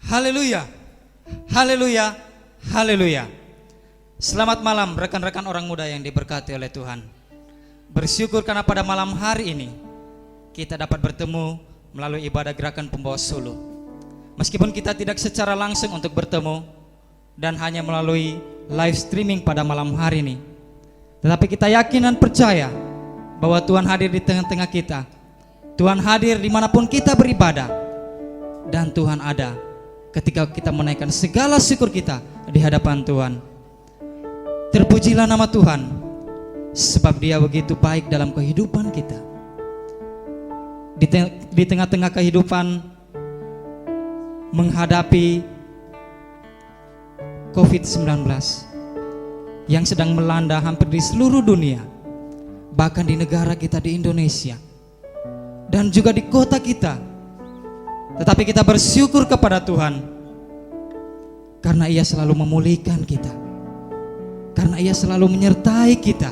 Haleluya, haleluya, haleluya. Selamat malam rekan-rekan orang muda yang diberkati oleh Tuhan. Bersyukur karena pada malam hari ini kita dapat bertemu melalui ibadah gerakan pembawa sulu. Meskipun kita tidak secara langsung untuk bertemu dan hanya melalui live streaming pada malam hari ini, tetapi kita yakin dan percaya bahwa Tuhan hadir di tengah-tengah kita. Tuhan hadir dimanapun kita beribadah, dan Tuhan ada ketika kita menaikkan segala syukur kita di hadapan Tuhan. Terpujilah nama Tuhan, sebab Dia begitu baik dalam kehidupan kita. Di tengah-tengah kehidupan menghadapi COVID-19 yang sedang melanda hampir di seluruh dunia, bahkan di negara kita di Indonesia dan juga di kota kita. Tetapi kita bersyukur kepada Tuhan karena Ia selalu memulihkan kita, karena Ia selalu menyertai kita,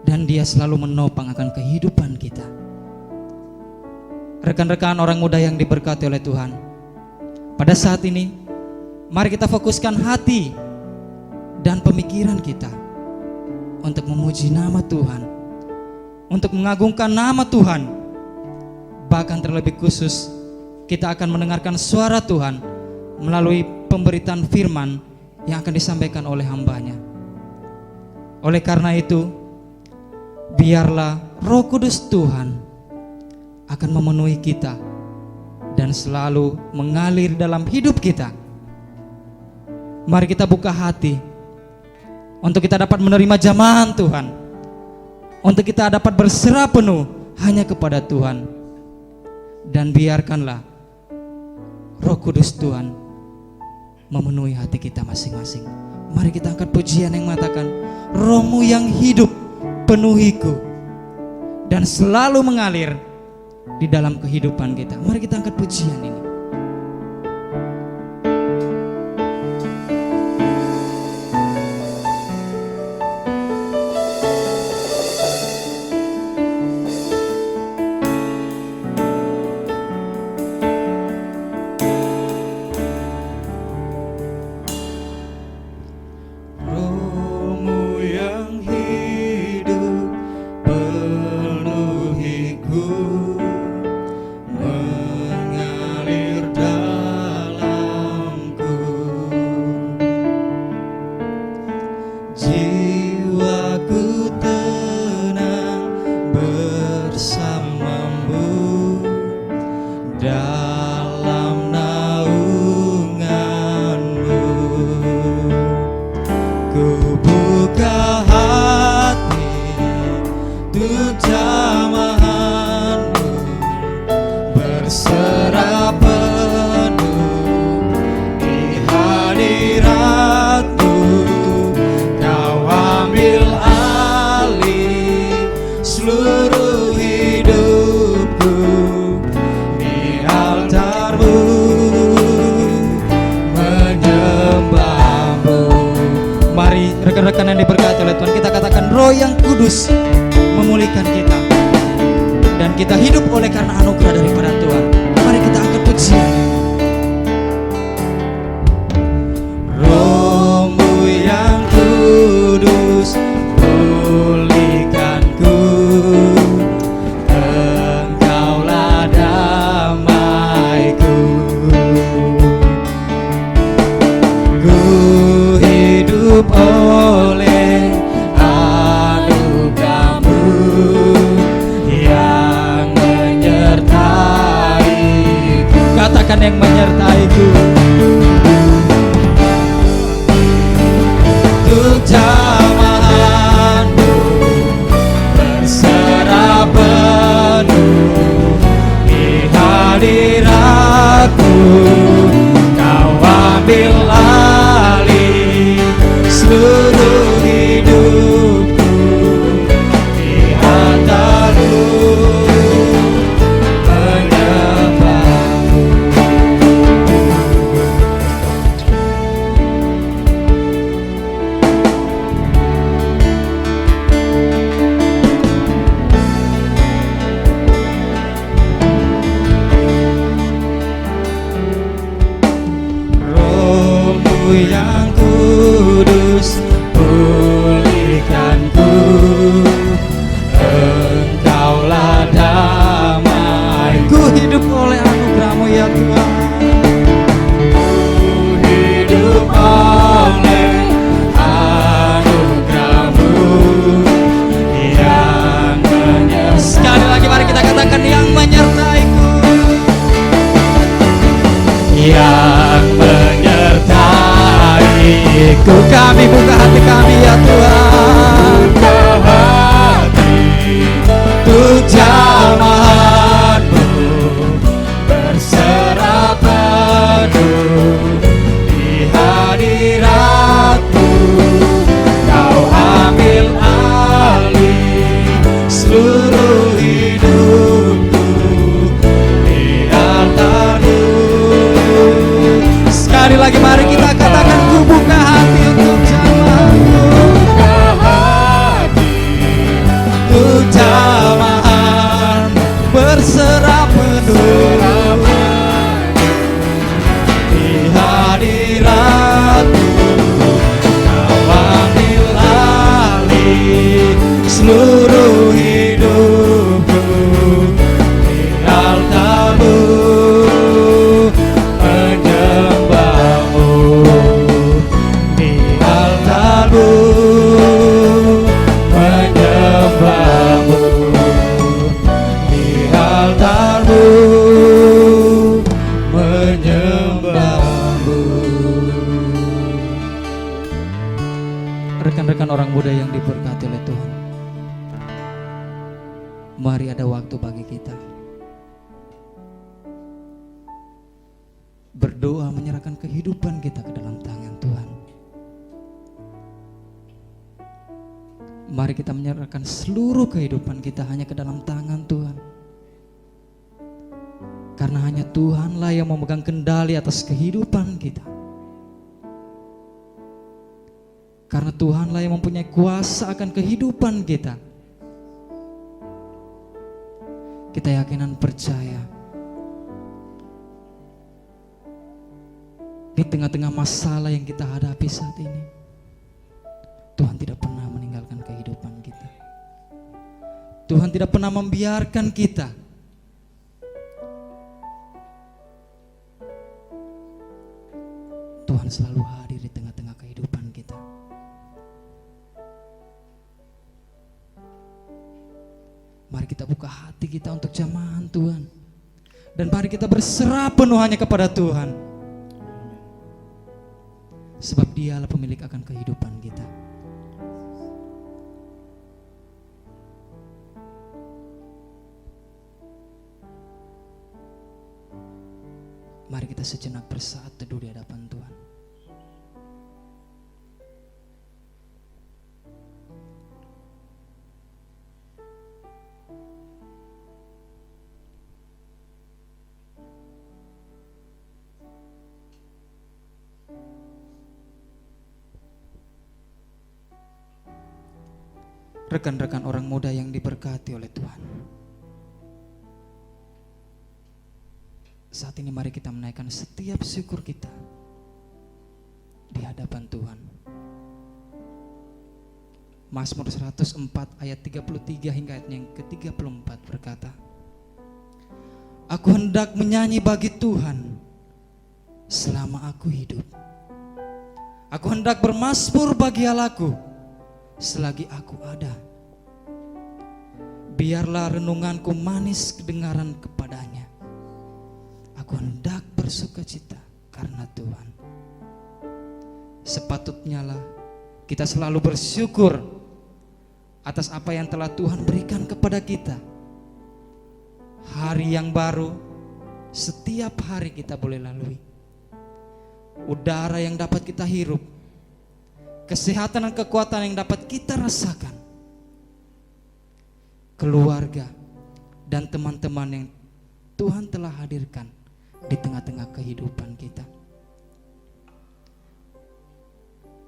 dan Dia selalu menopang akan kehidupan kita. Rekan-rekan orang muda yang diberkati oleh Tuhan, pada saat ini mari kita fokuskan hati dan pemikiran kita untuk memuji nama Tuhan, untuk mengagungkan nama Tuhan. Bahkan terlebih khusus kita akan mendengarkan suara Tuhan melalui pemberitaan firman yang akan disampaikan oleh hambanya. Oleh karena itu, biarlah Roh Kudus Tuhan akan memenuhi kita dan selalu mengalir dalam hidup kita. Mari kita buka hati untuk kita dapat menerima jamahan Tuhan, untuk kita dapat berserah penuh hanya kepada Tuhan. Dan biarkanlah Roh Kudus Tuhan memenuhi hati kita masing-masing. Mari kita angkat pujian yang mengatakan, Roh-Mu yang hidup penuhiku dan selalu mengalir di dalam kehidupan kita. Mari kita angkat pujian ini. Rekan-rekan yang diberkati oleh Tuhan, kita katakan Roh yang kudus memulihkan kita, dan kita hidup oleh karena anugerah daripada Tuhan. Mari kita angkat pujian. Roh-Mu yang kudus pulihkanku, Engkaulah damaiku. Ku hidup oleh anugerah-Mu yang menyertaiku. Katakan yang menyertaiku. Untuk jamahan-Mu berserah penuh di hadirat-Mu. Kau ambil alih seluruh hidupku, di hati-Mu menyembah-Mu. ya Tuhan. Hidup oleh anugerah-Mu yang menyertai. Sekali lagi mari kita katakan yang menyertai-Ku. Yang menyertai-Ku. Kami buka hati kami ya Tuhan. Buka hati Untuk jamahan-Mu, berserah penuh di hadirat-Mu. Kau ambil alih seluruh hidupku di altar-Mu. Sekali lagi mari kita katakan ku buka hati untuk jamaah-Mu. Buka hati Untuk jamaah berserah penuh di hadirat-Mu. Kau ambil alih seluruh hidupku di altar-Mu, menyembah-Mu di altar-Mu, menyembah-Mu di altar-Mu, menyembah-Mu. Rekan-rekan orang muda yang diberkati oleh Tuhan, mari ada waktu bagi kita berdoa, menyerahkan kehidupan kita ke dalam tangan Tuhan. Mari kita menyerahkan seluruh kehidupan kita hanya ke dalam tangan Tuhan. Karena hanya Tuhanlah yang memegang kendali atas kehidupan kita. Karena Tuhanlah yang mempunyai kuasa akan kehidupan kita. Kita yakinan percaya di tengah-tengah masalah yang kita hadapi saat ini, Tuhan tidak pernah meninggalkan kehidupan kita. Tuhan tidak pernah membiarkan kita. Tuhan selalu hadir di tengah-tengah kehidupan kita. Mari kita buka hati kita untuk jamahan Tuhan. Dan mari kita berserah penuh hanya kepada Tuhan. Sebab Dialah pemilik akan kehidupan kita. Mari kita sejenak bersaat teduh di hadapan Tuhan. Rekan-rekan orang muda yang diberkati oleh Tuhan, saat ini mari kita menaikkan setiap syukur kita di hadapan Tuhan. Mazmur 104 ayat 33 hingga ayat yang ke-34 berkata, Aku hendak menyanyi bagi Tuhan selama aku hidup. Aku hendak bermazmur bagi Allahku selagi aku ada. Biarlah renunganku manis kedengaran kepadanya. Aku hendak bersukacita karena Tuhan. Sepatutnya lah kita selalu bersyukur atas apa yang telah Tuhan berikan kepada kita. Hari yang baru setiap hari kita boleh lalui. Udara yang dapat kita hirup, kesehatan dan kekuatan yang dapat kita rasakan, keluarga dan teman-teman yang Tuhan telah hadirkan di tengah-tengah kehidupan kita.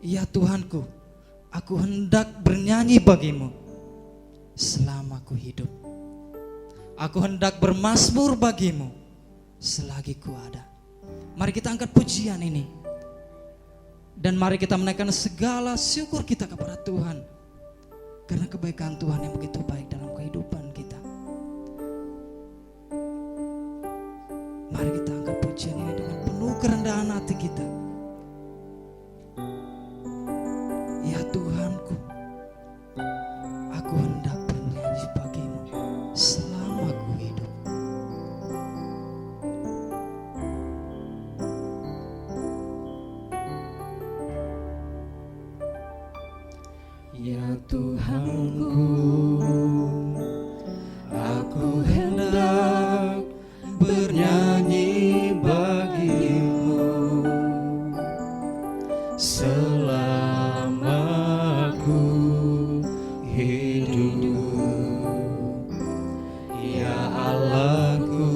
Ya Tuhanku, aku hendak bernyanyi bagimu selama aku hidup. Aku hendak bermazmur bagimu selagi ku ada. Mari kita angkat pujian ini. Dan mari kita menaikkan segala syukur kita kepada Tuhan. Karena kebaikan Tuhan yang begitu baik dalam kehidupan kita. Mari kita angkat pujian ini dengan penuh kerendahan hati kita. Ya Tuhanku, aku hendak bernyanyi bagimu selama aku hidup. Ya Tuhanku, aku hendak bernyanyi bagimu selama aku hidup. Ya Allahku,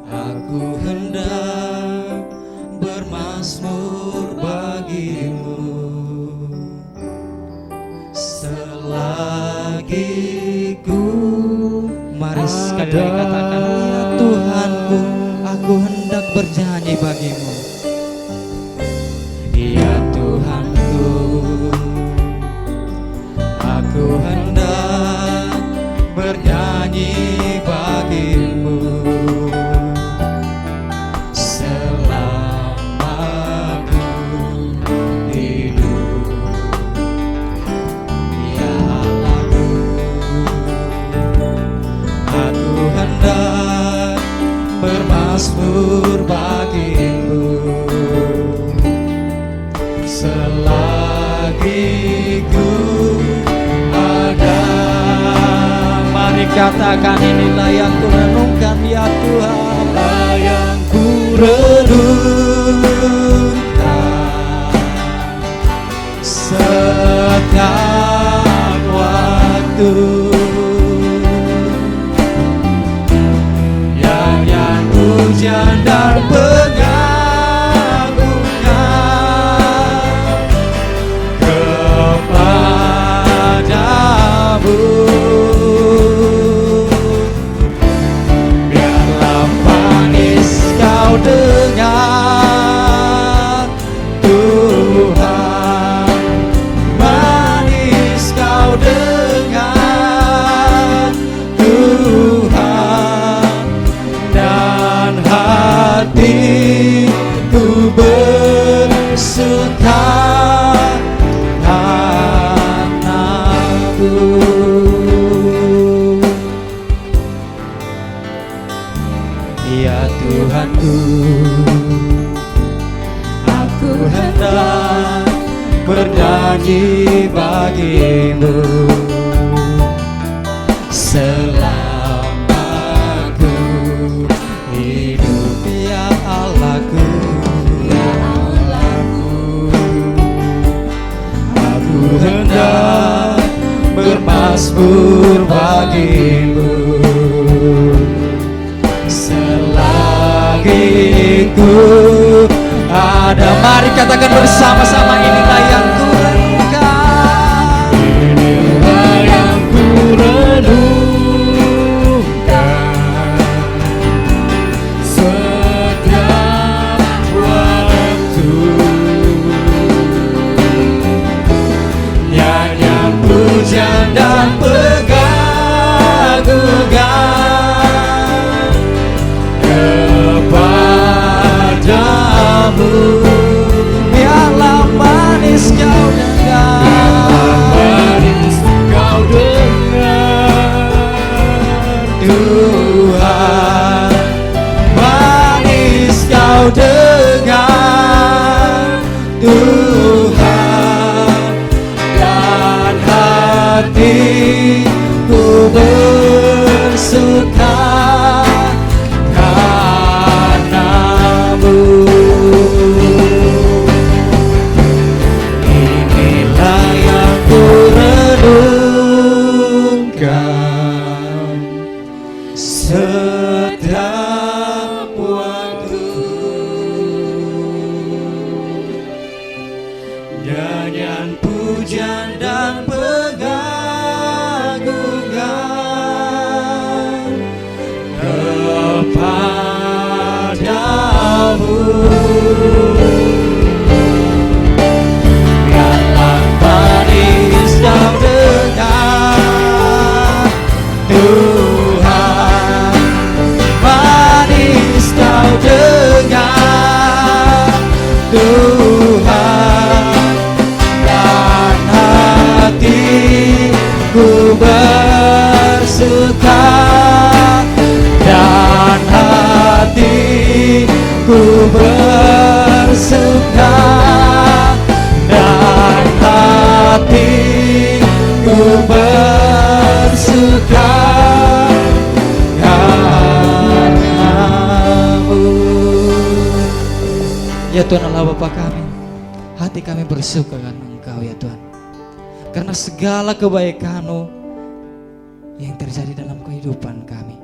aku hendak bermazmur bagimu selagi ku. Mari sekali lagi katakan, ya Tuhanku, aku hendak bernyanyi bagimu. Ya Tuhanku, aku hendak bernyanyi bagimu selama aku hidup. Ya Allahku, aku hendak bermazmur bagimu selagi ku ada. Mari katakan, inilah yang ku renungkan ya Tuhan. Inilah yang ku renungkan setiap waktu. Nyanyian pujian dan pengagungan kepadamu. Biarlah manis kau dengar Tuhan, manis kau dengar Tuhan, dan hatiku bersuka anakku. Ya Tuhanku, aku hendak bernyanyi bagimu selama aku hidup. Ya Allahku, Ya Allahku, aku hendak bermazmur bagimu selagi ku ada. mari katakan bersama-sama, inilah yang ku renungkan. Inilah yang ku renungkan setiap waktu. Nyanyian pujian dan pengagungan kepadamu. Biarlah manis kau dengar Manis kau dengar Tuhan, manis kau dengar Tuhan, dan hatiku bersuka karenamu. inilah dengan Tuhan, dan hatiku bersuka, dan hatiku bersuka, dan hatiku bersuka karena-Mu. Ya Tuhan Allah Bapa kami, hati kami bersuka karena Engkau ya Tuhan, karena segala kebaikan-Mu yang terjadi dalam kehidupan kami,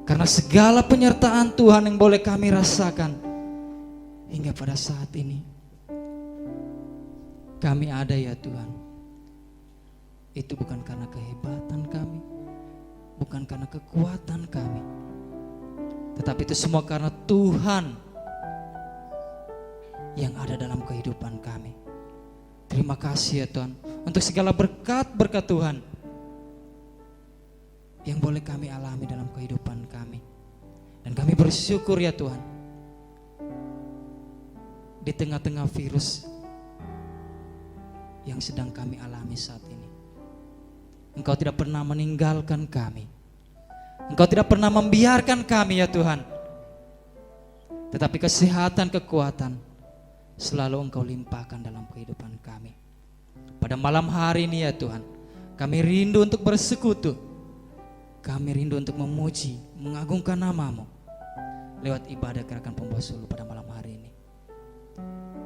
karena segala penyertaan Tuhan yang boleh kami rasakan hingga pada saat ini. Kami ada ya Tuhan, itu bukan karena kehebatan kami, bukan karena kekuatan kami, tetapi itu semua karena Tuhan yang ada dalam kehidupan kami. Terima kasih ya Tuhan untuk segala berkat-berkat Tuhan yang boleh kami alami dalam kehidupan kami. Dan kami bersyukur ya Tuhan, di tengah-tengah virus yang sedang kami alami saat ini, Engkau tidak pernah meninggalkan kami, Engkau tidak pernah membiarkan kami ya Tuhan, tetapi kesehatan, kekuatan selalu Engkau limpahkan dalam kehidupan kami. Pada malam hari ini ya Tuhan, kami rindu untuk bersekutu, kami rindu untuk memuji, mengagungkan nama-Mu lewat ibadah Gerakan Pembawa Sulu pada malam hari ini.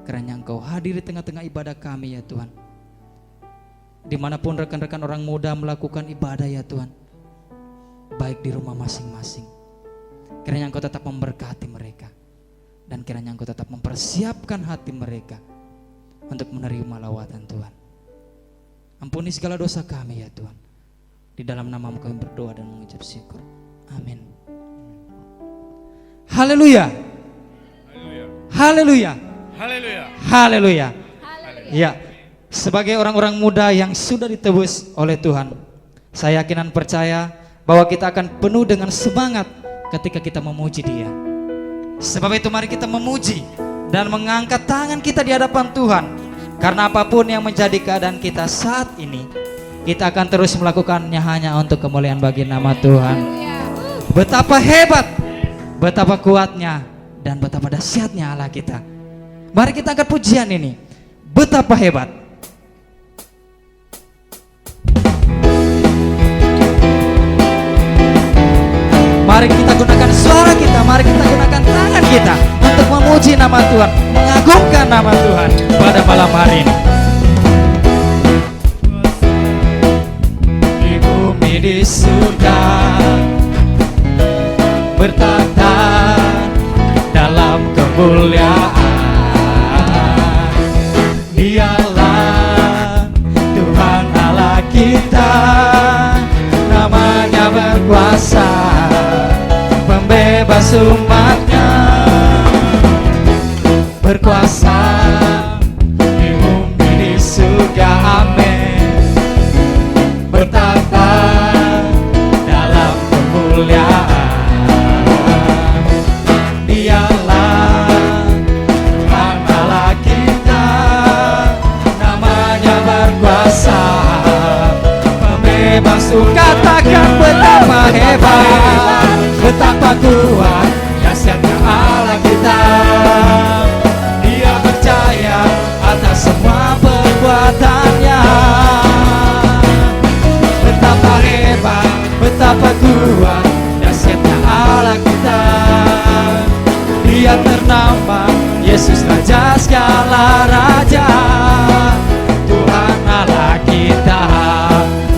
Kiranya Engkau hadir di tengah-tengah ibadah kami ya Tuhan, dimanapun rekan-rekan orang muda melakukan ibadah ya Tuhan, baik di rumah masing-masing. Kiranya Engkau tetap memberkati mereka, dan kiranya Engkau tetap mempersiapkan hati mereka untuk menerima lawatan Tuhan. Ampuni segala dosa kami ya Tuhan. Di dalam nama-Mu kami berdoa dan mengucap syukur. Amin. Haleluya. Haleluya. Haleluya. Haleluya. Ya, sebagai orang-orang muda yang sudah ditebus oleh Tuhan, saya yakin dan percaya bahwa kita akan penuh dengan semangat ketika kita memuji Dia. Sebab itu mari kita memuji dan mengangkat tangan kita di hadapan Tuhan. Karena apapun yang menjadi keadaan kita saat ini, kita akan terus melakukannya hanya untuk kemuliaan bagi nama Tuhan. Betapa hebat, betapa kuatnya, dan betapa dahsyatnya Allah kita. Mari kita angkat pujian ini. Betapa hebat. Mari kita gunakan suara kita, mari kita gunakan tangan kita untuk memuji nama Tuhan, mengagungkan nama Tuhan pada malam hari ini. Di bumi di surga bertata dalam kemuliaan, Dialah Tuhan Allah kita, namanya berkuasa, pembebas umatnya, berkuasa di bumi di surga, amin, bertata dalam kemuliaan, Dialah Tuhan Allah kita, namanya berkuasa, pembebas umat. Katakan betapa hebat, betapa kuat, dahsyatnya Allah kita. Dia percaya atas semua perbuatannya. Betapa hebat, betapa kuat, dahsyatnya Allah kita. Dia ternama Yesus Raja segala raja, Tuhan Allah kita.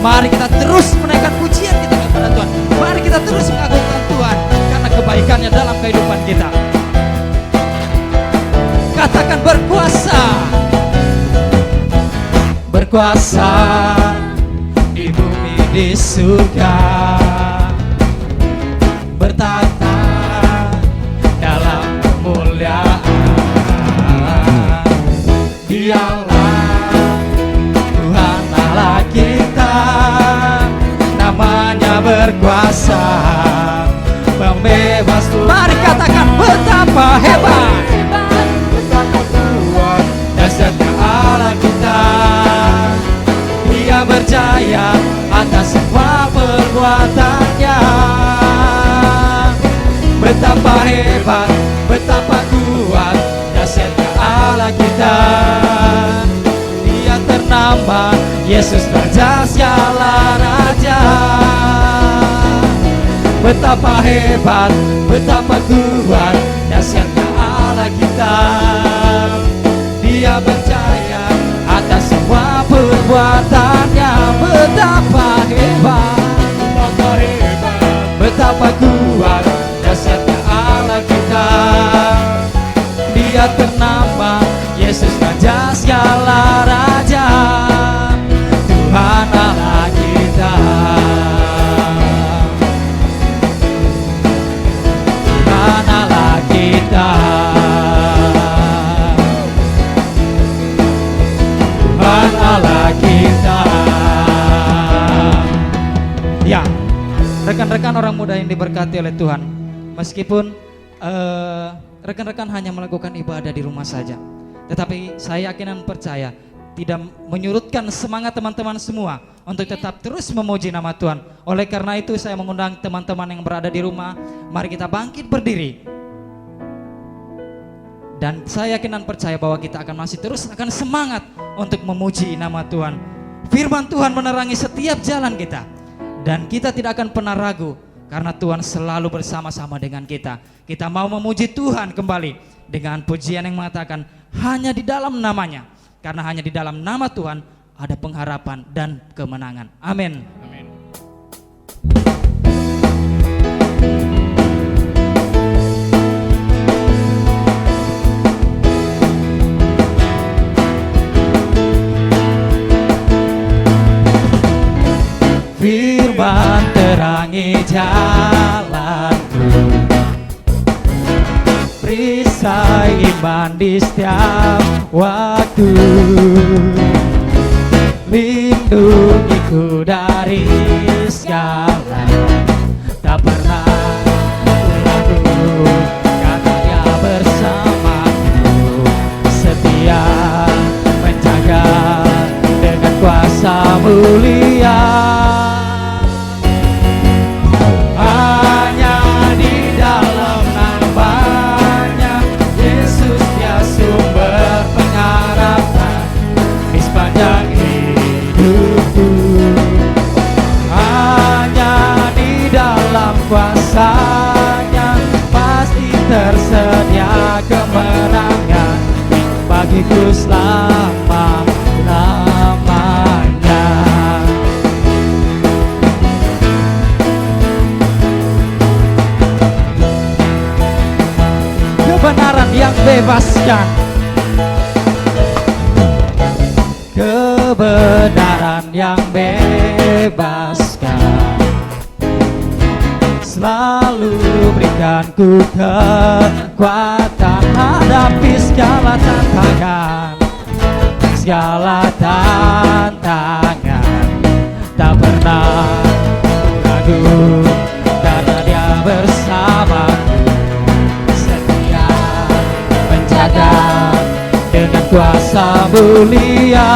Mari kita terus menaikkan pujian kita kepada Tuhan. Mari kita terus mengagungkan Tuhan karena kebaikannya dalam kehidupan kita. Katakan berkuasa, berkuasa di bumi di surga, bertata dalam kemuliaan, Dialah Tuhan Allah kita, namanya berkuasa, pembebas. Mari katakan berjaya atas semua perbuatannya. Betapa hebat, betapa kuat dahsyatnya Allah kita. Dia ternama Yesus Raja segala raja. Betapa hebat, betapa kuat dahsyatnya Allah kita. Dia berjaya atas semua perbuatannya. Betapa hebat, betapa kuat dahsyatnya Allah kita. Dia ternama Yesus Raja segala raja. Tuhan Allah kita. Tuhan Allah kita. Tuhan Allah kita. Ya, rekan-rekan orang muda yang diberkati oleh Tuhan, meskipun rekan-rekan hanya melakukan ibadah di rumah saja, tetapi saya yakin dan percaya tidak menyurutkan semangat teman-teman semua untuk tetap terus memuji nama Tuhan. Oleh karena itu saya mengundang teman-teman yang berada di rumah, mari kita bangkit berdiri. Dan saya yakin dan percaya bahwa kita akan masih terus akan semangat untuk memuji nama Tuhan. Firman Tuhan menerangi setiap jalan kita, dan kita tidak akan pernah ragu karena Tuhan selalu bersama-sama dengan kita. Kita mau memuji Tuhan kembali dengan pujian yang mengatakan hanya di dalam namanya. Karena hanya di dalam nama Tuhan ada pengharapan dan kemenangan. Amin. Amin. Firman terangi jalanku, perisai iman di setiap waktu, lindungiku dari segala, tak pernah ragu karena Dia bersamaku, setia menjaga dengan kuasa mulia. Hanya di dalam namanya Yesus Dia sumber pengharapan di sepanjang hidupku. Hanya di dalam kuasa-Nya pasti tersedia kemenangan bagiku selama-lamanya. Kebenaran yang bebaskan, kebenaran yang bebaskan, selalu berikanku kekuatan hadapi segala tantangan, segala tantangan. Tak pernah ragu karena Dia bersamaku, setia menjaga dengan kuasa mulia.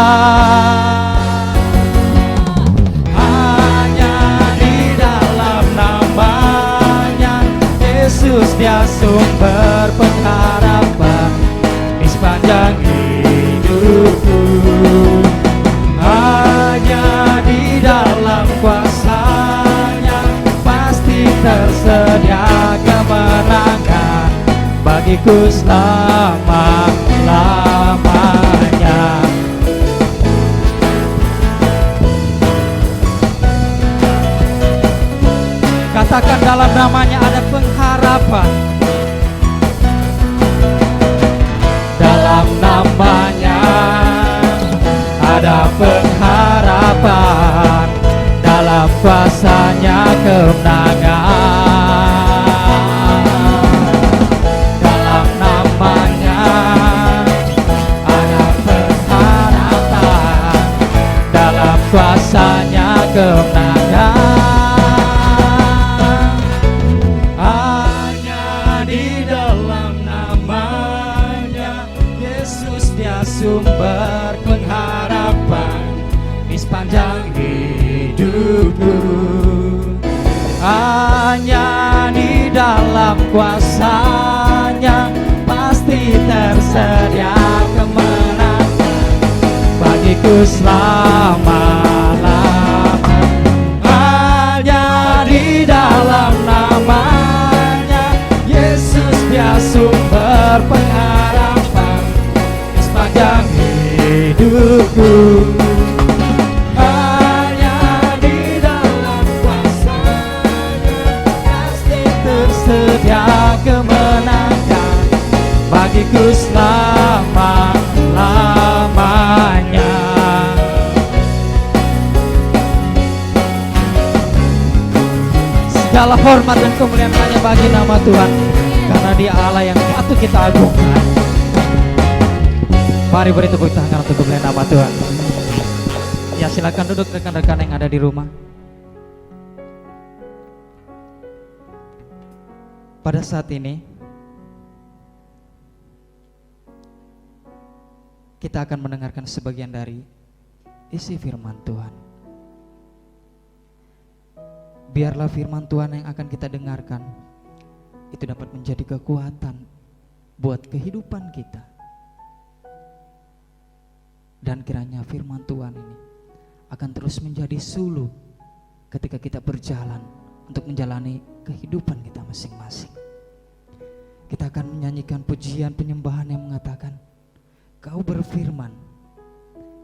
Hanya di dalam namanya Yesus Dia sumber pengharapan di sepanjang hidupku. Hanya di dalam kuasa-Nya pasti tersedia kemenangan bagiku selama-lamanya. Katakan dalam namanya ada pengharapan. Dalam namanya ada pengharapan, dalam kuasa-Nya kemenangan. Dalam namanya ada pengharapan, dalam kuasa-Nya kemenangan. Hanya di dalam namanya Yesus Dia sumber pengharapan di sepanjang hidup. dalam kuasa-Nya pasti tersedia kemenangan bagiku selama-lamanya. Hanya di dalam nama-Nya Yesus dia sumber pengharapan sepanjang hidupku. Hanya di dalam kuasa-Nya pasti tersedia kemenangan bagiku selama-lamanya. Segala hormat dan kemuliaan hanya bagi nama Tuhan, karena Dia Allah yang patut kita agungkan. Mari beri tepuk tangan untuk kemuliaan nama Tuhan. Ya, silakan duduk rekan-rekan yang ada di rumah. Pada saat ini kita akan mendengarkan sebagian dari isi firman Tuhan. Biarlah firman Tuhan yang akan kita dengarkan itu dapat menjadi kekuatan buat kehidupan kita. Dan kiranya firman Tuhan ini akan terus menjadi suluh ketika kita berjalan untuk menjalani kehidupan kita masing-masing. Kita akan menyanyikan pujian penyembahan yang mengatakan, Kau berfirman,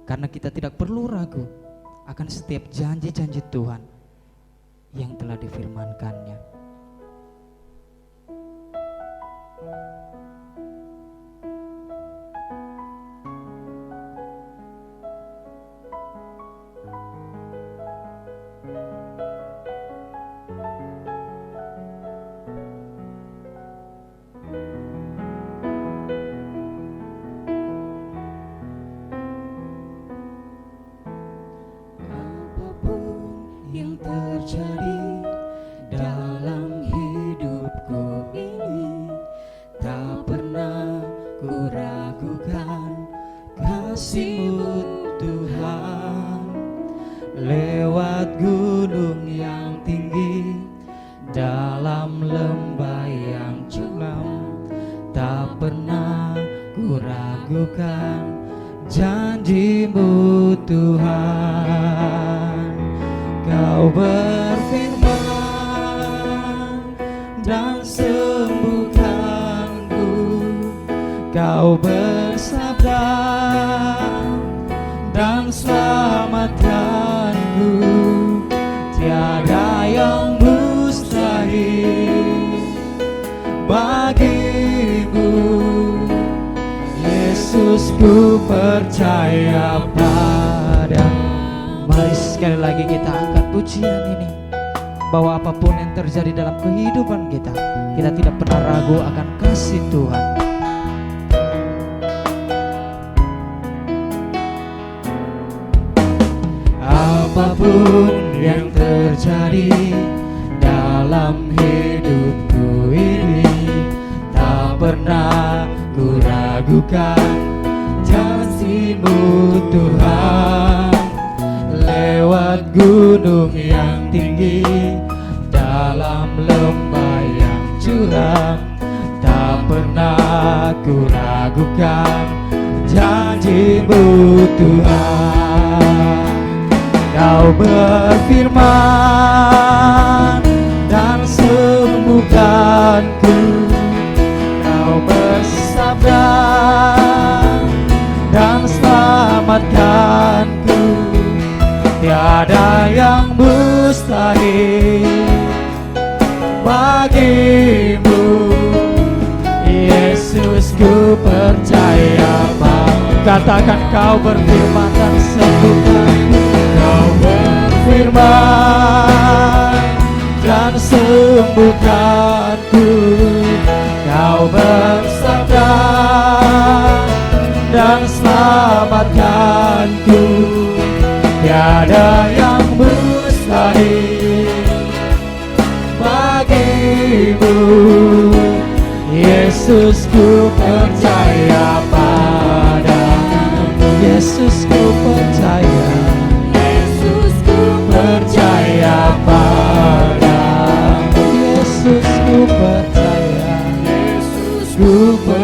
karena kita tidak perlu ragu akan setiap janji-janji Tuhan yang telah difirmankannya. Yang terjadi dalam hidupku ini, tak pernah ku ragukan kasih-Mu Tuhan. Lewat gunung yang tinggi, dalam lembah yang curam, tak pernah ku ragukan janji-Mu Tuhan. Kau berfirman dan sembuhkanku, Kau bersabda dan selamatkanku. Tiada yang mustahil bagimu, Yesus, ku percaya padamu. Mari sekali lagi kita angkat pujian ini, bahwa apapun yang terjadi dalam kehidupan kita, kita tidak pernah ragu akan kasih Tuhan. Apapun yang terjadi dalam hidupku ini, tak pernah ku ragukan janji-Mu Tuhan. Lewat gunung yang tinggi, dalam lembah yang curam, tak pernah ku ragukan janji-Mu Tuhan. Kau berfirman dan sembuhkanku, Kau bersabda dan selamatkanku. Tiada yang mustahil bagimu, Yesus, ku percaya padamu. Katakan, Kau berfirman dan sembuhkanku. Kau berfirman dan sembuhkanku, Kau bersabda dan selamatkanku. Tiada yang mustahil bagimu, Yesus, ku percaya padamu. Yesus, ku percaya. Yesus, ku percaya padamu. Yesus, ku percaya.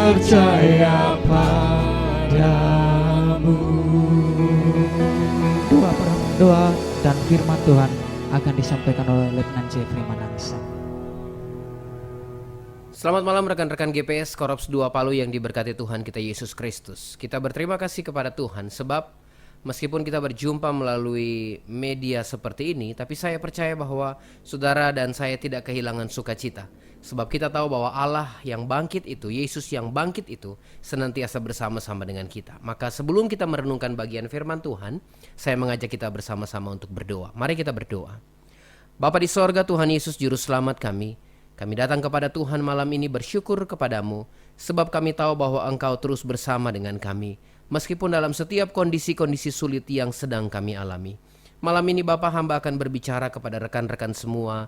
percaya padamu. Doa dan firman Tuhan akan disampaikan oleh Letnan Jeffrey Manangisa. Selamat malam rekan-rekan GPS Korps 2 Palu yang diberkati Tuhan kita Yesus Kristus. Kita berterima kasih kepada Tuhan sebab meskipun kita berjumpa melalui media seperti ini, tapi saya percaya bahwa saudara dan saya tidak kehilangan sukacita. Sebab kita tahu bahwa Allah yang bangkit itu, Yesus yang bangkit itu senantiasa bersama-sama dengan kita. Maka sebelum kita merenungkan bagian firman Tuhan, saya mengajak kita bersama-sama untuk berdoa. Mari kita berdoa. Bapa di sorga, Tuhan Yesus Juru Selamat kami datang kepada Tuhan malam ini bersyukur kepadamu, sebab kami tahu bahwa Engkau terus bersama dengan kami, meskipun dalam setiap kondisi-kondisi sulit yang sedang kami alami. Malam ini Bapa, hamba akan berbicara kepada rekan-rekan semua,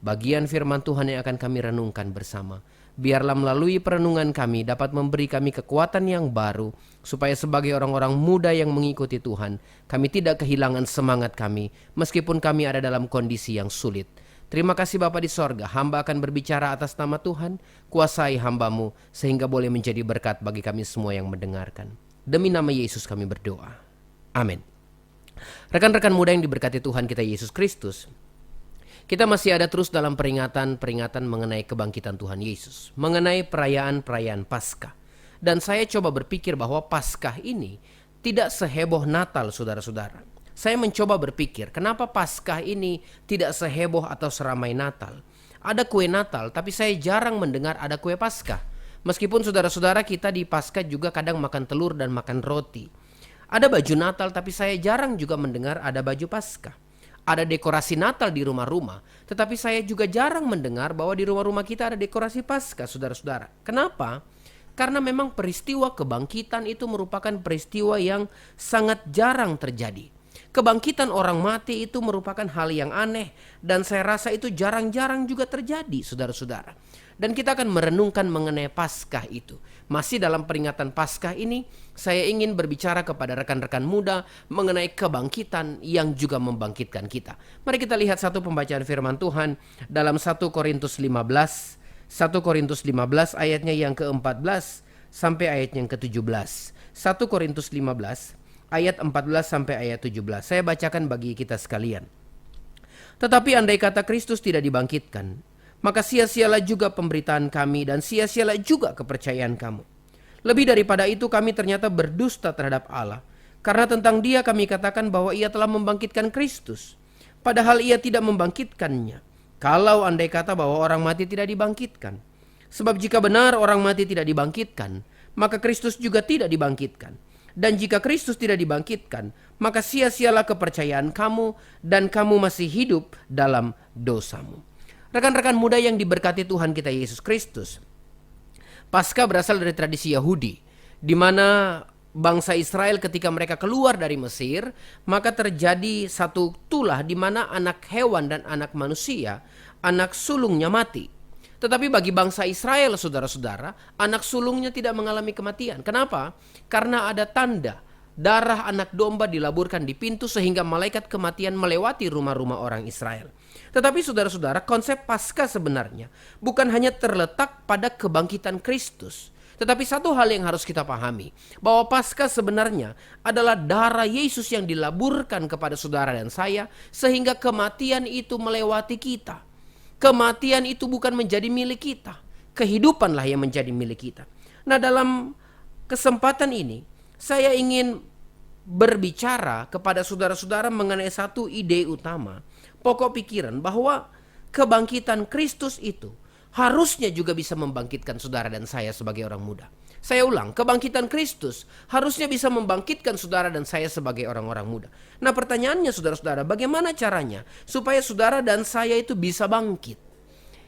bagian firman Tuhan yang akan kami renungkan bersama. Biarlah melalui perenungan kami dapat memberi kami kekuatan yang baru, supaya sebagai orang-orang muda yang mengikuti Tuhan, kami tidak kehilangan semangat kami, meskipun kami ada dalam kondisi yang sulit. Terima kasih Bapa di sorga, hamba akan berbicara atas nama Tuhan, kuasai hambamu sehingga boleh menjadi berkat bagi kami semua yang mendengarkan. Demi nama Yesus kami berdoa. Amin. Rekan-rekan muda yang diberkati Tuhan kita Yesus Kristus, kita masih ada terus dalam peringatan mengenai kebangkitan Tuhan Yesus, mengenai perayaan-perayaan Paskah. Dan saya coba berpikir bahwa Paskah ini tidak seheboh Natal, saudara-saudara. Saya mencoba berpikir, kenapa Paskah ini tidak seheboh atau seramai Natal? Ada kue Natal, tapi saya jarang mendengar ada kue Paskah. Meskipun saudara-saudara kita di Paskah juga kadang makan telur dan makan roti. Ada baju Natal, tapi saya jarang juga mendengar ada baju Paskah. Ada dekorasi Natal di rumah-rumah, tetapi saya juga jarang mendengar bahwa di rumah-rumah kita ada dekorasi Paskah, saudara-saudara. Kenapa? Karena memang peristiwa kebangkitan itu merupakan peristiwa yang sangat jarang terjadi. Kebangkitan orang mati itu merupakan hal yang aneh, dan saya rasa itu jarang-jarang juga terjadi, saudara-saudara. Dan kita akan merenungkan mengenai Paskah itu. Masih dalam peringatan Paskah ini, saya ingin berbicara kepada rekan-rekan muda mengenai kebangkitan yang juga membangkitkan kita. Mari kita lihat satu pembacaan firman Tuhan dalam 1 Korintus 15. 1 Korintus 15 ayatnya yang ke-14 sampai ayatnya yang ke-17. 1 Korintus 15 ayat 14 sampai ayat 17. Saya bacakan bagi kita sekalian. Tetapi andai kata Kristus tidak dibangkitkan, maka sia-sialah juga pemberitaan kami dan sia-sialah juga kepercayaan kamu. Lebih daripada itu kami ternyata berdusta terhadap Allah, karena tentang Dia kami katakan bahwa Ia telah membangkitkan Kristus, padahal Ia tidak membangkitkannya. Kalau andai kata bahwa orang mati tidak dibangkitkan. Sebab jika benar orang mati tidak dibangkitkan, maka Kristus juga tidak dibangkitkan. Dan jika Kristus tidak dibangkitkan, maka sia-sialah kepercayaan kamu dan kamu masih hidup dalam dosamu. Rekan-rekan muda yang diberkati Tuhan kita Yesus Kristus, Paskah berasal dari tradisi Yahudi, di mana bangsa Israel ketika mereka keluar dari Mesir, maka terjadi satu tulah di mana anak hewan dan anak manusia, anak sulungnya mati. Tetapi bagi bangsa Israel, saudara-saudara, anak sulungnya tidak mengalami kematian. Kenapa? Karena ada tanda darah anak domba dilaburkan di pintu sehingga malaikat kematian melewati rumah-rumah orang Israel. Tetapi saudara-saudara, konsep Paskah sebenarnya bukan hanya terletak pada kebangkitan Kristus. Tetapi satu hal yang harus kita pahami, bahwa Paskah sebenarnya adalah darah Yesus yang dilaburkan kepada saudara dan saya, sehingga kematian itu melewati kita. Kematian itu bukan menjadi milik kita, kehidupanlah yang menjadi milik kita. Nah, dalam kesempatan ini saya ingin berbicara kepada saudara-saudara mengenai satu ide utama, pokok pikiran bahwa kebangkitan Kristus itu harusnya juga bisa membangkitkan saudara dan saya sebagai orang muda. Saya ulang, kebangkitan Kristus harusnya bisa membangkitkan saudara dan saya sebagai orang-orang muda. Nah, pertanyaannya saudara-saudara, bagaimana caranya supaya saudara dan saya itu bisa bangkit?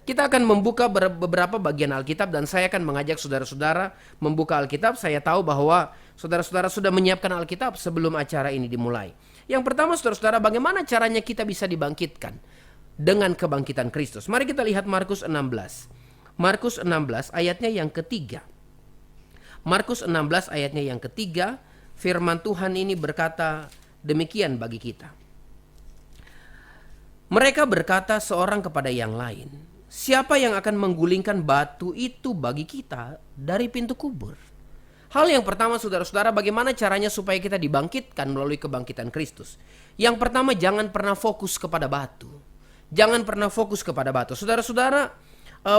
Kita akan membuka beberapa bagian Alkitab dan saya akan mengajak saudara-saudara membuka Alkitab. Saya tahu bahwa saudara-saudara sudah menyiapkan Alkitab sebelum acara ini dimulai. Yang pertama saudara-saudara, bagaimana caranya kita bisa dibangkitkan dengan kebangkitan Kristus? Mari kita lihat Markus 16. Markus 16 ayatnya yang ketiga. Markus 16 ayatnya yang ketiga, firman Tuhan ini berkata demikian bagi kita. Mereka berkata seorang kepada yang lain, siapa yang akan menggulingkan batu itu bagi kita dari pintu kubur? Hal yang pertama saudara-saudara, bagaimana caranya supaya kita dibangkitkan melalui kebangkitan Kristus? Yang pertama, jangan pernah fokus kepada batu. Jangan pernah fokus kepada batu. Saudara-saudara,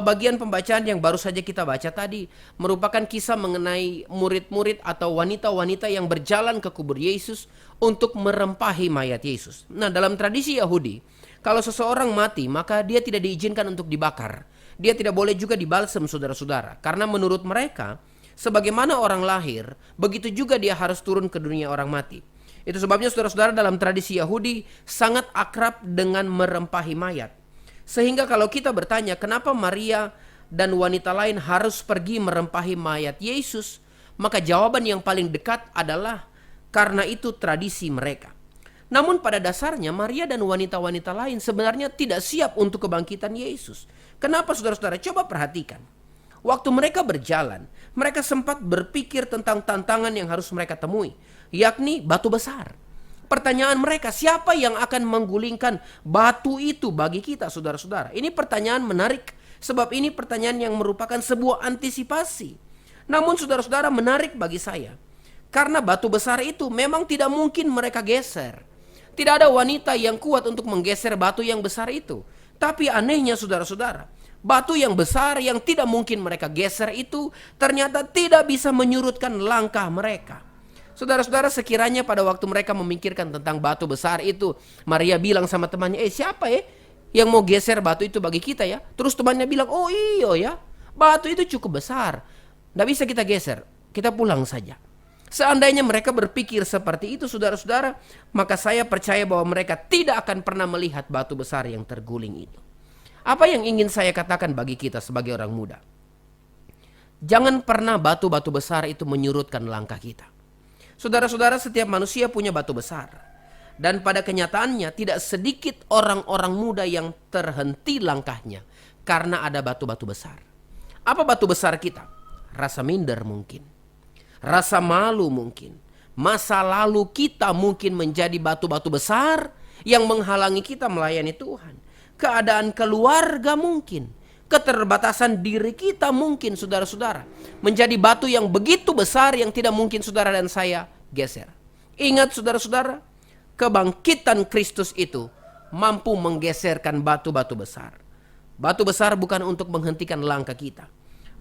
bagian pembacaan yang baru saja kita baca tadi merupakan kisah mengenai murid-murid atau wanita-wanita yang berjalan ke kubur Yesus untuk merempahi mayat Yesus. Nah, dalam tradisi Yahudi, kalau seseorang mati maka dia tidak diizinkan untuk dibakar. Dia tidak boleh juga dibalsem, saudara-saudara. Karena menurut mereka, sebagaimana orang lahir, begitu juga dia harus turun ke dunia orang mati. Itu sebabnya saudara-saudara, dalam tradisi Yahudi sangat akrab dengan merempahi mayat. Sehingga kalau kita bertanya kenapa Maria dan wanita lain harus pergi merempahi mayat Yesus, maka jawaban yang paling dekat adalah karena itu tradisi mereka. Namun pada dasarnya Maria dan wanita-wanita lain sebenarnya tidak siap untuk kebangkitan Yesus. Kenapa saudara-saudara? Coba perhatikan. Waktu mereka berjalan, mereka sempat berpikir tentang tantangan yang harus mereka temui, yakni batu besar. Pertanyaan mereka, siapa yang akan menggulingkan batu itu bagi kita, saudara-saudara? Ini pertanyaan menarik, sebab ini pertanyaan yang merupakan sebuah antisipasi. Namun saudara-saudara, menarik bagi saya, karena batu besar itu memang tidak mungkin mereka geser. Tidak ada wanita yang kuat untuk menggeser batu yang besar itu. Tapi anehnya saudara-saudara, batu yang besar yang tidak mungkin mereka geser itu ternyata tidak bisa menyurutkan langkah mereka. Saudara-saudara, sekiranya pada waktu mereka memikirkan tentang batu besar itu, Maria bilang sama temannya, siapa yang mau geser batu itu bagi kita ya? Terus temannya bilang, oh iyo ya, batu itu cukup besar, tidak bisa kita geser, kita pulang saja. Seandainya mereka berpikir seperti itu, saudara-saudara, maka saya percaya bahwa mereka tidak akan pernah melihat batu besar yang terguling itu. Apa yang ingin saya katakan bagi kita sebagai orang muda? Jangan pernah batu-batu besar itu menyurutkan langkah kita. Saudara-saudara, setiap manusia punya batu besar. Dan pada kenyataannya tidak sedikit orang-orang muda yang terhenti langkahnya karena ada batu-batu besar. Apa batu besar kita? Rasa minder mungkin. Rasa malu mungkin. Masa lalu kita mungkin menjadi batu-batu besar yang menghalangi kita melayani Tuhan. Keadaan keluarga mungkin. Keterbatasan diri kita mungkin, saudara-saudara, menjadi batu yang begitu besar yang tidak mungkin saudara dan saya geser. Ingat saudara-saudara, kebangkitan Kristus itu mampu menggeserkan batu-batu besar. Batu besar bukan untuk menghentikan langkah kita.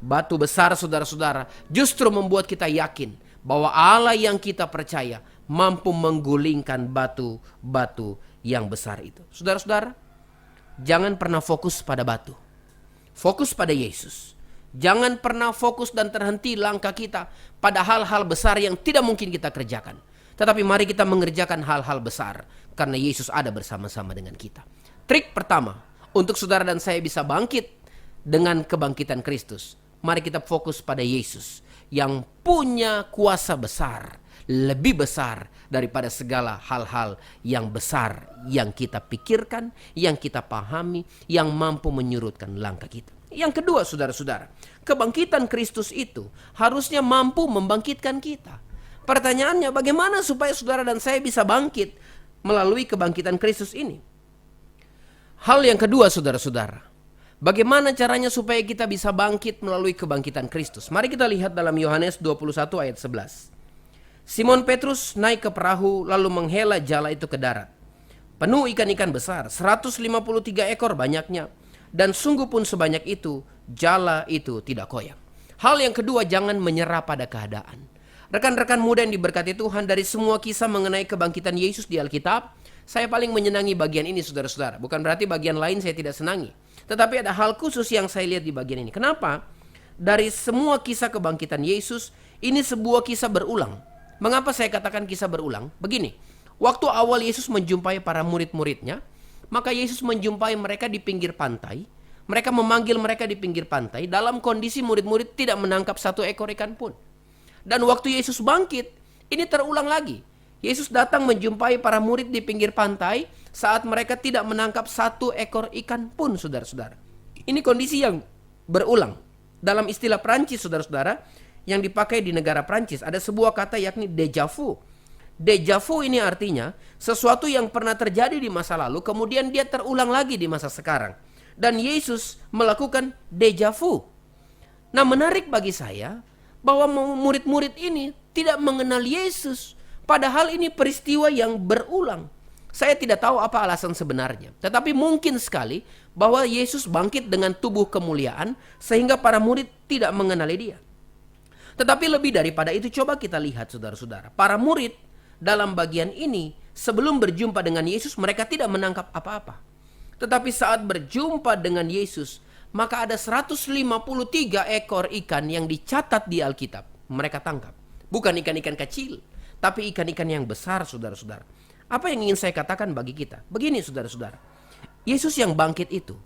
Batu besar saudara-saudara justru membuat kita yakin bahwa Allah yang kita percaya mampu menggulingkan batu-batu yang besar itu. Saudara-saudara, jangan pernah fokus pada batu. Fokus pada Yesus. Jangan pernah fokus dan terhenti langkah kita pada hal-hal besar yang tidak mungkin kita kerjakan. Tetapi mari kita mengerjakan hal-hal besar karena Yesus ada bersama-sama dengan kita. Trik pertama untuk saudara dan saya bisa bangkit dengan kebangkitan Kristus. Mari kita fokus pada Yesus yang punya kuasa besar, lebih besar daripada segala hal-hal yang besar yang kita pikirkan, yang kita pahami, yang mampu menyurutkan langkah kita. Yang kedua, saudara-saudara, kebangkitan Kristus itu harusnya mampu membangkitkan kita. Pertanyaannya, bagaimana supaya saudara dan saya bisa bangkit melalui kebangkitan Kristus ini? Hal yang kedua, saudara-saudara, bagaimana caranya supaya kita bisa bangkit melalui kebangkitan Kristus? Mari kita lihat dalam Yohanes 21 ayat 11. Simon Petrus naik ke perahu lalu menghela jala itu ke darat. Penuh ikan-ikan besar, 153 ekor banyaknya. Dan sungguh pun sebanyak itu, jala itu tidak koyak. Hal yang kedua, jangan menyerah pada keadaan. Rekan-rekan muda yang diberkati Tuhan, dari semua kisah mengenai kebangkitan Yesus di Alkitab, saya paling menyenangi bagian ini, saudara-saudara. Bukan berarti bagian lain saya tidak senangi. Tetapi ada hal khusus yang saya lihat di bagian ini. Kenapa? Dari semua kisah kebangkitan Yesus, ini sebuah kisah berulang. Mengapa saya katakan kisah berulang? Begini, waktu awal Yesus menjumpai para murid-muridnya, maka Yesus menjumpai mereka di pinggir pantai. Mereka memanggil mereka di pinggir pantai dalam kondisi murid-murid tidak menangkap satu ekor ikan pun. Dan waktu Yesus bangkit, ini terulang lagi. Yesus datang menjumpai para murid di pinggir pantai saat mereka tidak menangkap satu ekor ikan pun, saudara-saudara. Ini kondisi yang berulang. Dalam istilah Prancis, saudara-saudara, yang dipakai di negara Prancis, ada sebuah kata yakni déjà vu. Déjà vu ini artinya sesuatu yang pernah terjadi di masa lalu, kemudian dia terulang lagi di masa sekarang. dan Yesus melakukan deja vu. Nah, menarik bagi saya bahwa murid-murid ini tidak mengenal Yesus, padahal ini peristiwa yang berulang. Saya tidak tahu apa alasan sebenarnya, tetapi mungkin sekali bahwa Yesus bangkit dengan tubuh kemuliaan sehingga para murid tidak mengenali dia. Tetapi lebih daripada itu, coba kita lihat saudara-saudara, para murid dalam bagian ini sebelum berjumpa dengan Yesus mereka tidak menangkap apa-apa. Tetapi saat berjumpa dengan Yesus, maka ada 153 ekor ikan yang dicatat di Alkitab. Mereka tangkap. Bukan ikan-ikan kecil, tapi ikan-ikan yang besar, saudara-saudara. Apa yang ingin saya katakan bagi kita? Begini, saudara-saudara. Yesus yang bangkit itu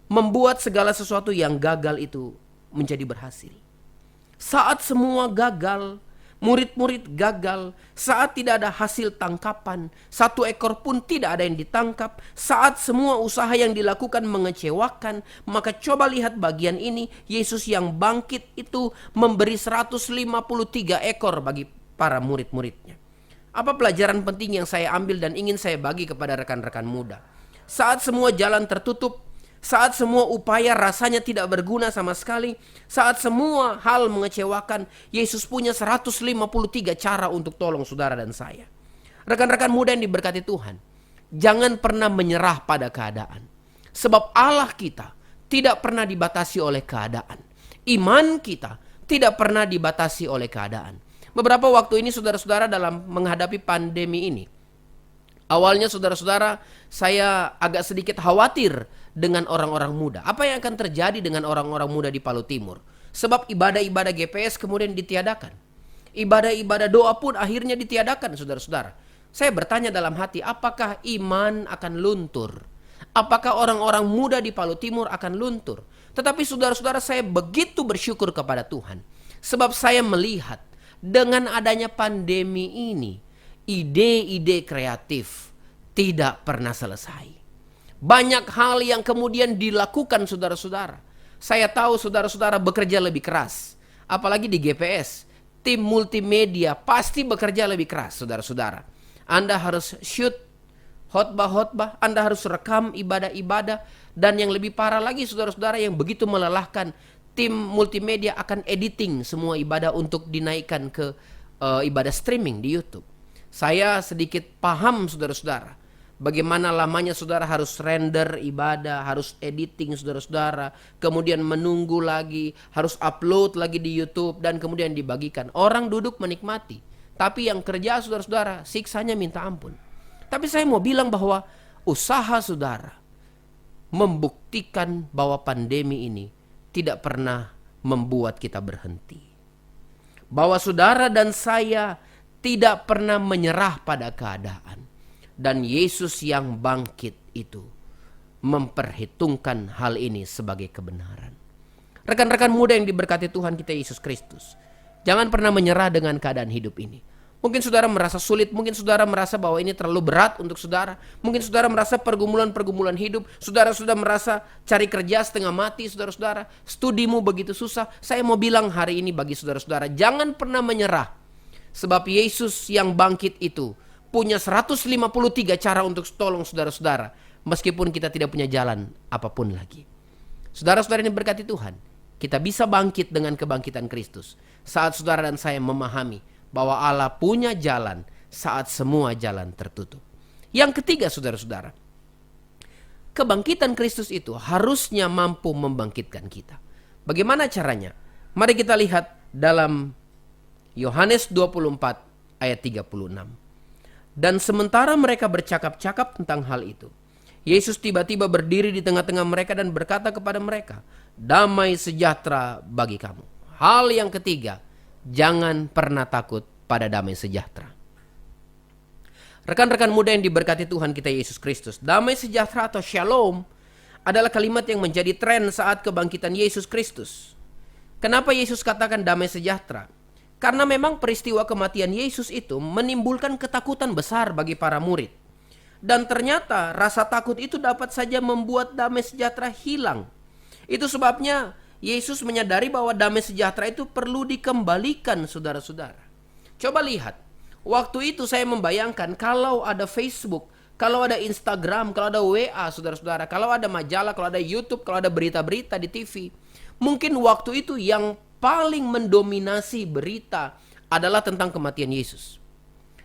membuat segala sesuatu yang gagal itu menjadi berhasil. Saat semua gagal, murid-murid gagal, saat tidak ada hasil tangkapan, satu ekor pun tidak ada yang ditangkap, saat semua usaha yang dilakukan mengecewakan, maka coba lihat bagian ini, Yesus yang bangkit itu memberi 153 ekor bagi para murid-muridnya. Apa pelajaran penting yang saya ambil dan ingin saya bagi kepada rekan-rekan muda? Saat semua jalan tertutup, saat semua upaya rasanya tidak berguna sama sekali, saat semua hal mengecewakan, Yesus punya 153 cara untuk tolong saudara dan saya. Rekan-rekan muda yang diberkati Tuhan, jangan pernah menyerah pada keadaan. Sebab Allah kita tidak pernah dibatasi oleh keadaan. Iman kita tidak pernah dibatasi oleh keadaan. Beberapa waktu ini saudara-saudara dalam menghadapi pandemi ini, awalnya saudara-saudara saya agak sedikit khawatir dengan orang-orang muda. Apa yang akan terjadi dengan orang-orang muda di Palu Timur? Sebab ibadah-ibadah GPS kemudian ditiadakan. Ibadah-ibadah doa pun akhirnya ditiadakan, saudara-saudara. Saya bertanya dalam hati, apakah iman akan luntur? Apakah orang-orang muda di Palu Timur akan luntur? Tetapi saudara-saudara, saya begitu bersyukur kepada Tuhan. Sebab saya melihat dengan adanya pandemi ini, ide-ide kreatif tidak pernah selesai. Banyak hal yang kemudian dilakukan saudara-saudara. Saya tahu saudara-saudara bekerja lebih keras. Apalagi di GPS. Tim multimedia pasti bekerja lebih keras saudara-saudara. Anda harus shoot khotbah-khotbah. Anda harus rekam ibadah-ibadah. Dan yang lebih parah lagi saudara-saudara yang begitu melelahkan. Tim multimedia akan editing semua ibadah untuk dinaikkan ke ibadah streaming di YouTube. Saya sedikit paham saudara-saudara. Bagaimana lamanya saudara harus render ibadah, harus editing saudara-saudara, kemudian menunggu lagi, harus upload lagi di YouTube dan kemudian dibagikan. Orang duduk menikmati, tapi yang kerja saudara-saudara siksanya minta ampun. Tapi saya mau bilang bahwa usaha saudara membuktikan bahwa pandemi ini tidak pernah membuat kita berhenti. Bahwa saudara dan saya tidak pernah menyerah pada keadaan. Dan Yesus yang bangkit itu memperhitungkan hal ini sebagai kebenaran. Rekan-rekan muda yang diberkati Tuhan kita Yesus Kristus, jangan pernah menyerah dengan keadaan hidup ini. Mungkin saudara merasa sulit, mungkin saudara merasa bahwa ini terlalu berat untuk saudara. Mungkin saudara merasa pergumulan-pergumulan hidup, saudara sudah merasa cari kerja setengah mati, saudara-saudara. Studimu begitu susah. Saya mau bilang hari ini bagi saudara-saudara, jangan pernah menyerah. Sebab Yesus yang bangkit itu punya 153 cara untuk tolong saudara-saudara. Meskipun kita tidak punya jalan apapun lagi. Saudara-saudara ini berkati Tuhan. Kita bisa bangkit dengan kebangkitan Kristus. Saat saudara dan saya memahami bahwa Allah punya jalan saat semua jalan tertutup. Yang ketiga saudara-saudara. Kebangkitan Kristus itu harusnya mampu membangkitkan kita. Bagaimana caranya? Mari kita lihat dalam Yohanes 24 ayat 36. Dan sementara mereka bercakap-cakap tentang hal itu, Yesus tiba-tiba berdiri di tengah-tengah mereka dan berkata kepada mereka, damai sejahtera bagi kamu. Hal yang ketiga, jangan pernah takut pada damai sejahtera. Rekan-rekan muda yang diberkati Tuhan kita Yesus Kristus, damai sejahtera atau shalom adalah kalimat yang menjadi tren saat kebangkitan Yesus Kristus. Kenapa Yesus katakan damai sejahtera? Karena memang peristiwa kematian Yesus itu menimbulkan ketakutan besar bagi para murid. Dan ternyata rasa takut itu dapat saja membuat damai sejahtera hilang. Itu sebabnya Yesus menyadari bahwa damai sejahtera itu perlu dikembalikan saudara-saudara. Coba lihat, waktu itu saya membayangkan kalau ada Facebook, kalau ada Instagram, kalau ada WA, saudara-saudara, kalau ada majalah, kalau ada YouTube, kalau ada berita-berita di TV, mungkin waktu itu yang paling mendominasi berita adalah tentang kematian Yesus.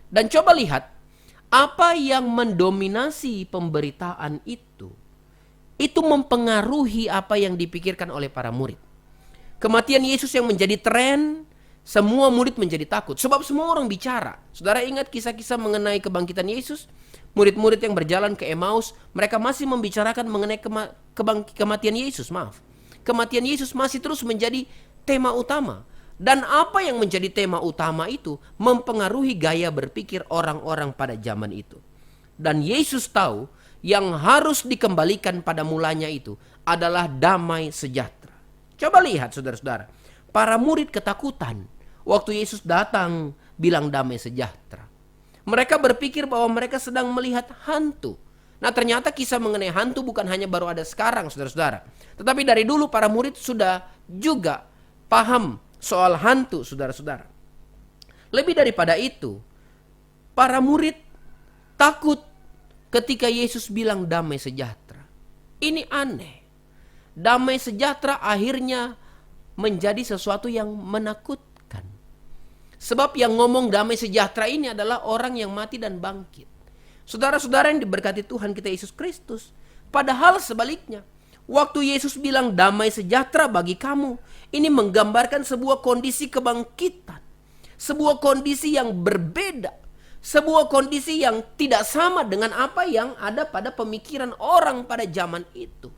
Dan coba lihat, apa yang mendominasi pemberitaan itu mempengaruhi apa yang dipikirkan oleh para murid. Kematian Yesus yang menjadi tren, semua murid menjadi takut. Sebab semua orang bicara. Saudara ingat kisah-kisah mengenai kebangkitan Yesus? Murid-murid yang berjalan ke Emmaus, mereka masih membicarakan mengenai kematian Yesus, Kematian Yesus masih terus menjadi tema utama. Dan apa yang menjadi tema utama itu mempengaruhi gaya berpikir orang-orang pada zaman itu. Dan Yesus tahu yang harus dikembalikan pada mulanya itu adalah damai sejahtera. Coba lihat saudara-saudara, para murid ketakutan waktu Yesus datang bilang damai sejahtera. Mereka berpikir bahwa mereka sedang melihat hantu. Nah, ternyata kisah mengenai hantu bukan hanya baru ada sekarang, saudara-saudara. Tetapi dari dulu para murid sudah juga paham soal hantu, saudara-saudara. Lebih daripada itu, para murid takut ketika Yesus bilang damai sejahtera. Ini aneh. Damai sejahtera akhirnya menjadi sesuatu yang menakutkan. Sebab yang ngomong damai sejahtera ini adalah orang yang mati dan bangkit. Saudara-saudara yang diberkati Tuhan kita Yesus Kristus. Padahal sebaliknya, waktu Yesus bilang damai sejahtera bagi kamu, ini menggambarkan sebuah kondisi kebangkitan. Sebuah kondisi yang berbeda. Sebuah kondisi yang tidak sama dengan apa yang ada pada pemikiran orang pada zaman itu.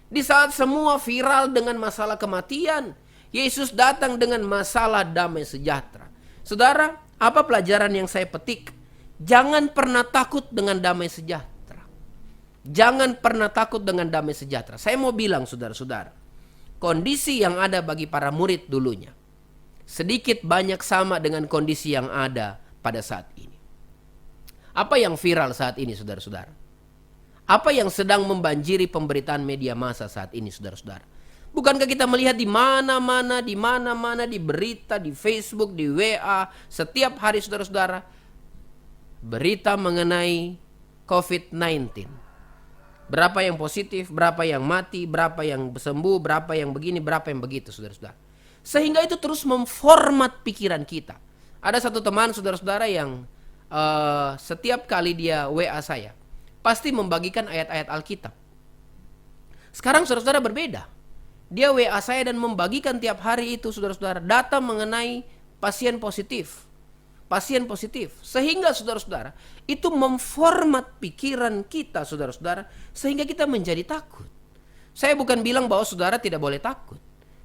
Di saat semua viral dengan masalah kematian, Yesus datang dengan masalah damai sejahtera. Saudara, apa pelajaran yang saya petik? Jangan pernah takut dengan damai sejahtera. Jangan pernah takut dengan damai sejahtera. Saya mau bilang saudara-saudara, kondisi yang ada bagi para murid dulunya sedikit banyak sama dengan kondisi yang ada pada saat ini. Apa yang viral saat ini saudara-saudara? Apa yang sedang membanjiri pemberitaan media massa saat ini saudara-saudara? Bukankah kita melihat di mana-mana, di berita, di Facebook, di WA, setiap hari saudara-saudara, berita mengenai COVID-19. Berapa yang positif, berapa yang mati, berapa yang sembuh, berapa yang begini, berapa yang begitu saudara-saudara. Sehingga itu terus memformat pikiran kita. Ada satu teman saudara-saudara yang setiap kali dia WA saya, pasti membagikan ayat-ayat Alkitab. Sekarang saudara-saudara berbeda. Dia WA saya dan membagikan tiap hari itu saudara-saudara data mengenai pasien positif. Pasien positif. Sehingga saudara-saudara itu memformat pikiran kita saudara-saudara. Sehingga kita menjadi takut. Saya bukan bilang bahwa saudara tidak boleh takut.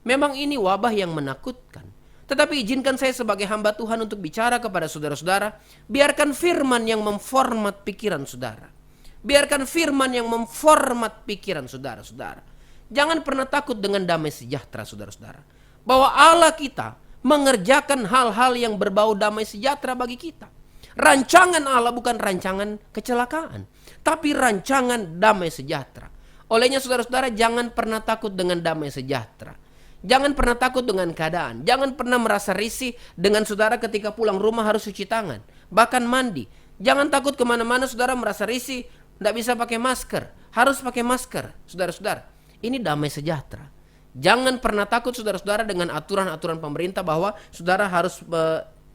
Memang ini wabah yang menakutkan. Tetapi izinkan saya sebagai hamba Tuhan untuk bicara kepada saudara-saudara. Biarkan firman yang memformat pikiran saudara. Biarkan firman yang memformat pikiran saudara-saudara. Jangan pernah takut dengan damai sejahtera saudara-saudara. Bahwa Allah kita mengerjakan hal-hal yang berbau damai sejahtera bagi kita. Rancangan Allah bukan rancangan kecelakaan, tapi rancangan damai sejahtera. Olehnya saudara-saudara jangan pernah takut dengan damai sejahtera. Jangan pernah takut dengan keadaan. Jangan pernah merasa risih dengan saudara ketika pulang rumah harus cuci tangan. Bahkan mandi. Jangan takut kemana-mana saudara merasa risih, tidak bisa pakai masker. Harus pakai masker saudara-saudara. Ini damai sejahtera. Jangan pernah takut saudara-saudara dengan aturan-aturan pemerintah bahwa saudara harus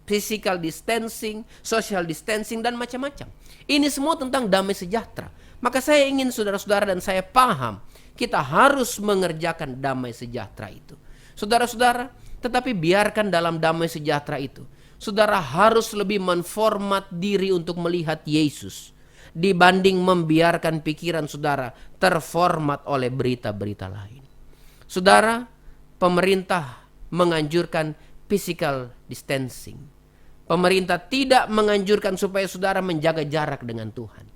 physical distancing, social distancing dan macam-macam. Ini semua tentang damai sejahtera. Maka saya ingin saudara-saudara dan saya paham kita harus mengerjakan damai sejahtera itu. Saudara-saudara, tetapi biarkan dalam damai sejahtera itu, saudara harus lebih menformat diri untuk melihat Yesus dibanding membiarkan pikiran saudara terformat oleh berita-berita lain. Saudara, pemerintah menganjurkan physical distancing. Pemerintah tidak menganjurkan supaya saudara menjaga jarak dengan Tuhan.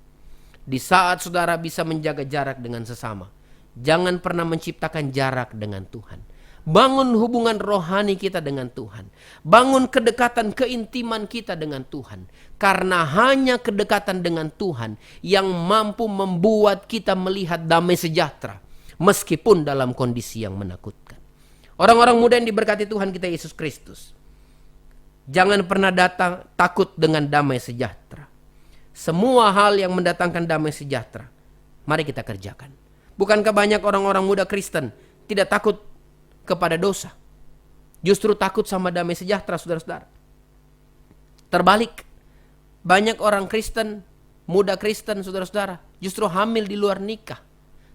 Di saat saudara bisa menjaga jarak dengan sesama, jangan pernah menciptakan jarak dengan Tuhan. Bangun hubungan rohani kita dengan Tuhan. Bangun kedekatan keintiman kita dengan Tuhan. Karena hanya kedekatan dengan Tuhan yang mampu membuat kita melihat damai sejahtera. Meskipun dalam kondisi yang menakutkan. Orang-orang muda yang diberkati Tuhan kita Yesus Kristus. Jangan pernah takut dengan damai sejahtera. semua hal yang mendatangkan damai sejahtera, mari kita kerjakan. Bukankah banyak orang-orang muda Kristen tidak takut kepada dosa, justru takut sama damai sejahtera, saudara-saudara? Terbalik, banyak orang Kristen, muda Kristen, saudara-saudara, justru hamil di luar nikah,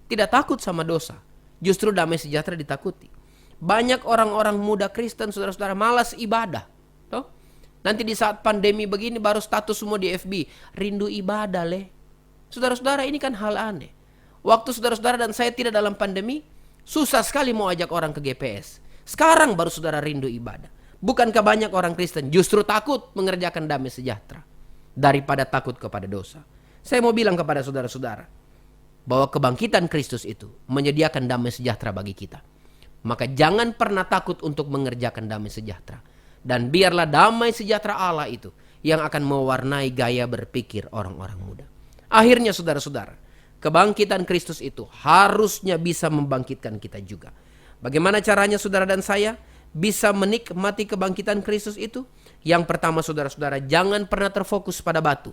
tidak takut sama dosa, justru damai sejahtera ditakuti. Banyak orang-orang muda Kristen, saudara-saudara, malas ibadah. Toh? Nanti di saat pandemi begini baru status semua di FB, rindu ibadah leh. Saudara-saudara, ini kan hal aneh. Waktu saudara-saudara dan saya tidak dalam pandemi, susah sekali mau ajak orang ke GPS. Sekarang baru saudara rindu ibadah. Bukankah banyak orang Kristen justru takut mengerjakan damai sejahtera daripada takut kepada dosa? Saya mau bilang kepada saudara-saudara bahwa kebangkitan Kristus itu menyediakan damai sejahtera bagi kita. Maka jangan pernah takut untuk mengerjakan damai sejahtera. Dan biarlah damai sejahtera Allah itu yang akan mewarnai gaya berpikir orang-orang muda. Akhirnya saudara-saudara, kebangkitan Kristus itu harusnya bisa membangkitkan kita juga. Bagaimana caranya saudara dan saya bisa menikmati kebangkitan Kristus itu? Yang pertama saudara-saudara, jangan pernah terfokus pada batu.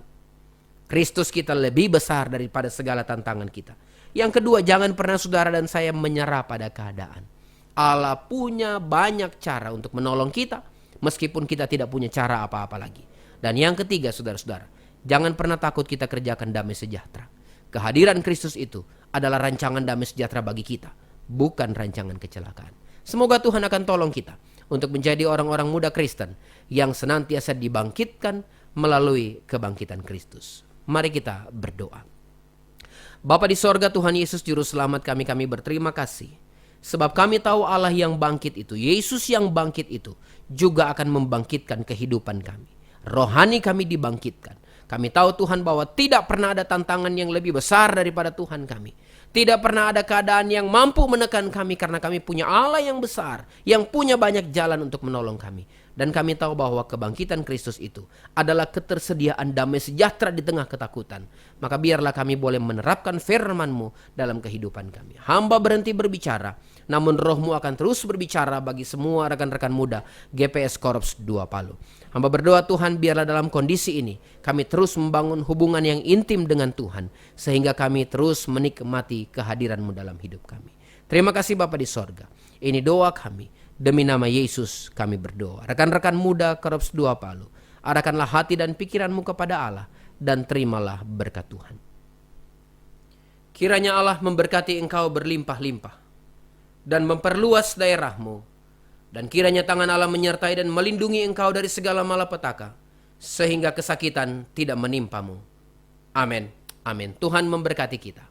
Kristus kita lebih besar daripada segala tantangan kita. Yang kedua, jangan pernah saudara dan saya menyerah pada keadaan. Allah punya banyak cara untuk menolong kita, meskipun kita tidak punya cara apa-apa lagi. Dan yang ketiga saudara-saudara, jangan pernah takut kita kerjakan damai sejahtera. Kehadiran Kristus itu adalah rancangan damai sejahtera bagi kita, bukan rancangan kecelakaan. Semoga Tuhan akan tolong kita untuk menjadi orang-orang muda Kristen yang senantiasa dibangkitkan melalui kebangkitan Kristus. Mari kita berdoa. Bapa di sorga, Tuhan Yesus Juru Selamat kami berterima kasih. Sebab kami tahu Allah yang bangkit itu, Yesus yang bangkit itu juga akan membangkitkan kehidupan kami. Rohani kami dibangkitkan. Kami tahu Tuhan bahwa tidak pernah ada tantangan yang lebih besar daripada Tuhan kami. Tidak pernah ada keadaan yang mampu menekan kami karena kami punya Allah yang besar, yang punya banyak jalan untuk menolong kami. Dan kami tahu bahwa kebangkitan Kristus itu adalah ketersediaan damai sejahtera di tengah ketakutan. Maka biarlah kami boleh menerapkan firman-Mu dalam kehidupan kami. Hamba berhenti berbicara, namun Roh-Mu akan terus berbicara bagi semua rekan-rekan muda GPS Korps 2 Palu. Hamba berdoa Tuhan, biarlah dalam kondisi ini kami terus membangun hubungan yang intim dengan Tuhan, sehingga kami terus menikmati kehadiran-Mu dalam hidup kami. Terima kasih Bapa di sorga. Ini doa kami, demi nama Yesus kami berdoa. Rekan-rekan muda Korps 2 Palu, arahkanlah hati dan pikiranmu kepada Allah, dan terimalah berkat Tuhan. Kiranya Allah memberkati engkau berlimpah-limpah, dan memperluas daerahmu, dan kiranya tangan Allah menyertai dan melindungi engkau dari segala malapetaka, sehingga kesakitan tidak menimpamu. Amin. Amin. Tuhan memberkati kita.